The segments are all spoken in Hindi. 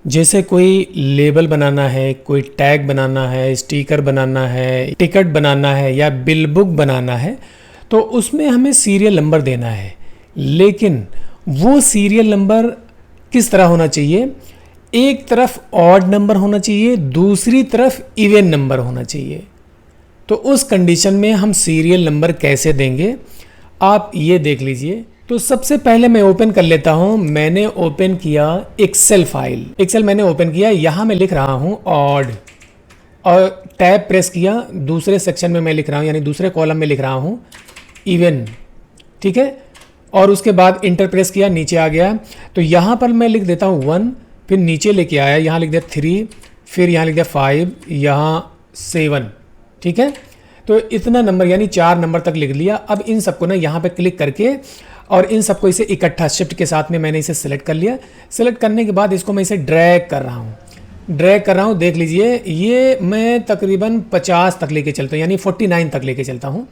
जैसे कोई लेबल बनाना है, कोई टैग बनाना है, स्टिकर बनाना है, टिकट बनाना है या बिल बुक बनाना है, तो उसमें हमें सीरियल नंबर देना है। लेकिन वो सीरियल नंबर किस तरह होना चाहिए? एक तरफ ऑड नंबर होना चाहिए, दूसरी तरफ इवन नंबर होना चाहिए। तो उस कंडीशन में हम सीरियल नंबर कैसे देंगे, आप ये देख लीजिए। तो सबसे पहले मैं ओपन कर लेता हूं। मैंने ओपन किया एक्सेल फाइल, एक्सेल मैंने ओपन किया। यहां मैं लिख रहा हूं ऑड और टैब प्रेस किया। दूसरे सेक्शन में मैं लिख रहा हूं, यानी दूसरे कॉलम में लिख रहा हूं इवन, ठीक है। और उसके बाद इंटर प्रेस किया, नीचे आ गया। तो यहां पर मैं लिख देता हूं 1, फिर नीचे लेके आया, यहां लिख दिया 3, फिर यहां लिख दिया 5, यहां 7, ठीक है। तो इतना नंबर यानी 4 नंबर तक लिख लिया। अब इन सबको ना यहाँ पे क्लिक करके और इन सबको इसे इकट्ठा शिफ्ट के साथ में मैंने इसे सिलेक्ट कर लिया। सिलेक्ट करने के बाद इसको मैं इसे ड्रैग कर रहा हूँ, देख लीजिए। ये मैं तकरीबन 50 तक लेके चलता हूँ, यानी 49 तक लेके चलता हूँ।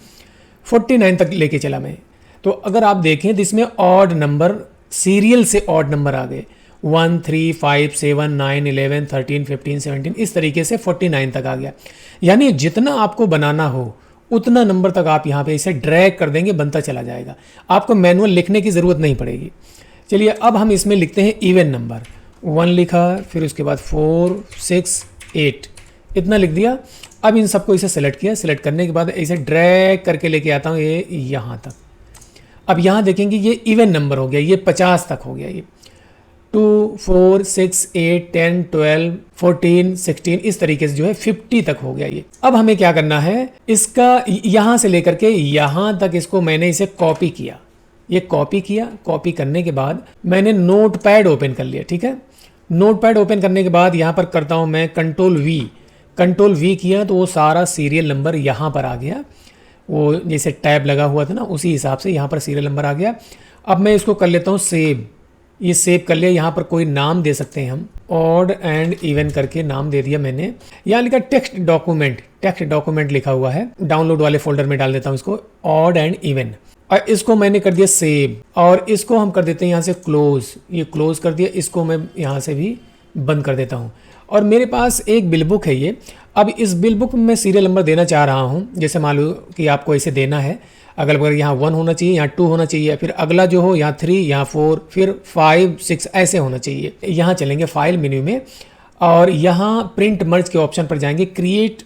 49 तक लेके चला मैं। तो अगर आप देखें तो इसमें ऑड नंबर, सीरियल से ऑड नंबर आ गए। 1, 3, 5, 7, 9, 11, 13, 15, 17, इस तरीके से 49 तक आ गया। यानी जितना आपको बनाना हो उतना नंबर तक आप यहाँ पे इसे ड्रैग कर देंगे, बनता चला जाएगा। आपको मैनुअल लिखने की ज़रूरत नहीं पड़ेगी। चलिए अब हम इसमें लिखते हैं इवन नंबर। 1 लिखा, फिर उसके बाद 4, 6, 8, इतना लिख दिया। अब इन सबको इसे सेलेक्ट किया। सेलेक्ट करने के बाद इसे ड्रैग करके लेके आता हूँ ये यहाँ तक। अब यहाँ देखेंगे ये इवन नंबर हो गया, ये 50 तक हो गया। ये 2, 4, 6, 8, 10, 12, 14, 16, इस तरीके से जो है 50 तक हो गया ये। अब हमें क्या करना है, इसका यहाँ से लेकर के यहाँ तक इसको मैंने इसे कॉपी किया। ये कॉपी किया, कॉपी करने के बाद मैंने नोटपैड ओपन कर लिया, ठीक है। नोटपैड ओपन करने के बाद यहाँ पर करता हूँ मैं कंट्रोल वी किया, तो वो सारा सीरियल नंबर यहाँ पर आ गया। वो जैसे टैब लगा हुआ था ना, उसी हिसाब से यहाँ पर सीरियल नंबर आ गया। अब मैं इसको कर लेता हूँ सेव। ये सेव कर लिया। यहाँ पर कोई नाम दे सकते हैं हम, ऑड एंड इवन करके नाम दे दिया मैंने। यहाँ लिखा टेक्स्ट डॉक्यूमेंट लिखा हुआ है। डाउनलोड वाले फोल्डर में डाल देता हूँ इसको, ऑड एंड इवन। और इसको मैंने कर दिया सेव, और इसको हम कर देते हैं यहाँ से क्लोज। ये क्लोज कर दिया, इसको मैं यहाँ से भी बंद कर देता हूँ। और मेरे पास एक बिल बुक है ये। अब इस बिल बुक में मैं सीरियल नंबर देना चाह रहा हूँ। जैसे मान लो कि आपको ऐसे देना है, अगल बगल यहाँ 1 होना चाहिए, यहाँ 2 होना चाहिए, फिर अगला जो हो यहाँ 3, यहाँ 4, फिर 5, 6 ऐसे होना चाहिए। यहाँ चलेंगे फाइल मेन्यू में और यहाँ प्रिंट मर्ज के ऑप्शन पर जाएंगे, क्रिएट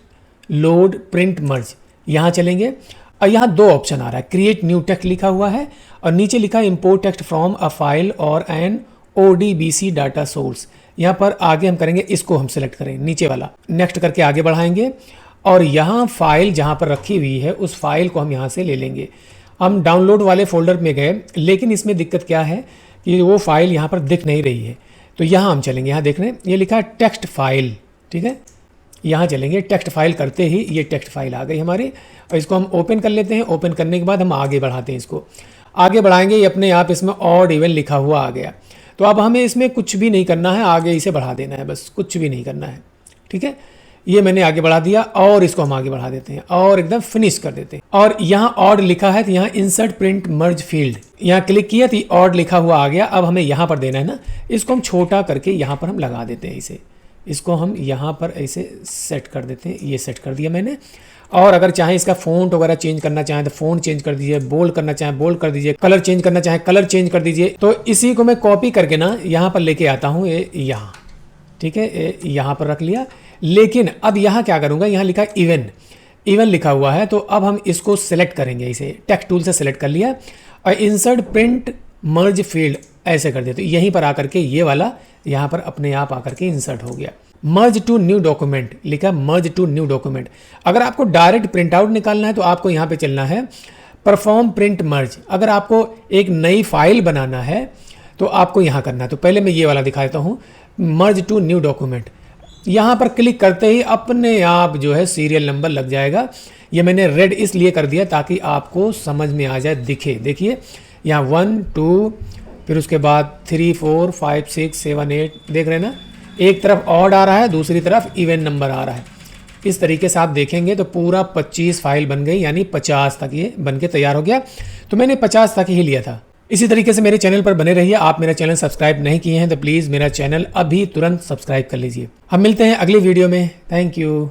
लोड प्रिंट मर्ज, यहाँ चलेंगे। और यहाँ 2 ऑप्शन आ रहा है, क्रिएट न्यू टेक्स्ट लिखा हुआ है और नीचे लिखा है import text from a file और एन ODBC डाटा सोर्स। यहाँ पर आगे हम करेंगे, इसको हम सेलेक्ट करें, नीचे वाला, नेक्स्ट करके आगे बढ़ाएंगे। और यहाँ फाइल जहाँ पर रखी हुई है उस फाइल को हम यहाँ से ले लेंगे। हम डाउनलोड वाले फोल्डर में गए, लेकिन इसमें दिक्कत क्या है कि वो फाइल यहाँ पर दिख नहीं रही है। तो यहाँ हम चलेंगे, यहाँ देख रहे हैं ये लिखा है टेक्स्ट फाइल, ठीक है। यहाँ चलेंगे, टेक्स्ट फाइल करते ही ये टेक्स्ट फाइल आ गई हमारी। और इसको हम ओपन कर लेते हैं। ओपन करने के बाद हम आगे बढ़ाते हैं, इसको आगे बढ़ाएंगे। ये अपने आप इसमें ऑड इवन लिखा हुआ आ गया। तो अब हमें इसमें कुछ भी नहीं करना है, आगे इसे बढ़ा देना है, बस कुछ भी नहीं करना है, ठीक है। ये मैंने आगे बढ़ा दिया और इसको हम आगे बढ़ा देते हैं और एकदम फिनिश कर देते हैं। और यहाँ ऑड लिखा है तो यहाँ इंसर्ट प्रिंट मर्ज फील्ड, यहाँ क्लिक किया तो ऑड लिखा हुआ आ गया। अब हमें यहाँ पर देना है ना, इसको हम छोटा करके यहाँ पर हम लगा देते हैं इसे। इसको हम यहाँ पर ऐसे सेट कर देते हैं, ये सेट कर दिया मैंने। और अगर चाहें इसका फ़ॉन्ट वगैरह चेंज करना चाहें तो फ़ॉन्ट चेंज कर दीजिए, बोल्ड करना चाहें बोल्ड कर दीजिए, कलर चेंज करना चाहें कलर चेंज कर दीजिए। तो इसी को मैं कॉपी करके ना यहाँ पर लेके आता हूँ, ये यहाँ, ठीक है, यहाँ पर रख लिया। लेकिन अब यहाँ क्या करूँगा, यहाँ लिखा इवन लिखा हुआ है। तो अब हम इसको सेलेक्ट करेंगे, इसे टेक्स्ट टूल से सेलेक्ट कर लिया और इंसर्ट प्रिंट मर्ज फील्ड ऐसे कर दिया। तो यहीं पर आकर के ये वाला यहाँ पर अपने आप आकर के इंसर्ट हो गया। मर्ज टू न्यू डॉक्यूमेंट लिखा, मर्ज टू न्यू डॉक्यूमेंट। अगर आपको डायरेक्ट प्रिंट आउट निकालना है तो आपको यहाँ पे चलना है परफॉर्म प्रिंट मर्ज। अगर आपको एक नई फाइल बनाना है तो आपको यहाँ करना है। तो पहले मैं ये वाला दिखा देता हूँ, मर्ज टू न्यू डॉक्यूमेंट। यहाँ पर क्लिक करते ही अपने आप जो है सीरियल नंबर लग जाएगा। ये मैंने रेड इसलिए कर दिया ताकि आपको समझ में आ जाए, दिखे। देखिए यहाँ 1, 2, फिर उसके बाद 3, 4, 5, 6, 7, 8, देख रहे हैं ना, एक तरफ ऑड आ रहा है, दूसरी तरफ इवन नंबर आ रहा है। इस तरीके से आप देखेंगे तो पूरा 25 फाइल बन गई, यानी 50 तक ये बन के तैयार हो गया। तो मैंने 50 तक ही लिया था, इसी तरीके से मेरे चैनल पर बने रहिए। आप मेरा चैनल सब्सक्राइब नहीं किए हैं तो प्लीज़ मेरा चैनल अभी तुरंत सब्सक्राइब कर लीजिए। हम मिलते हैं अगली वीडियो में। Thank you.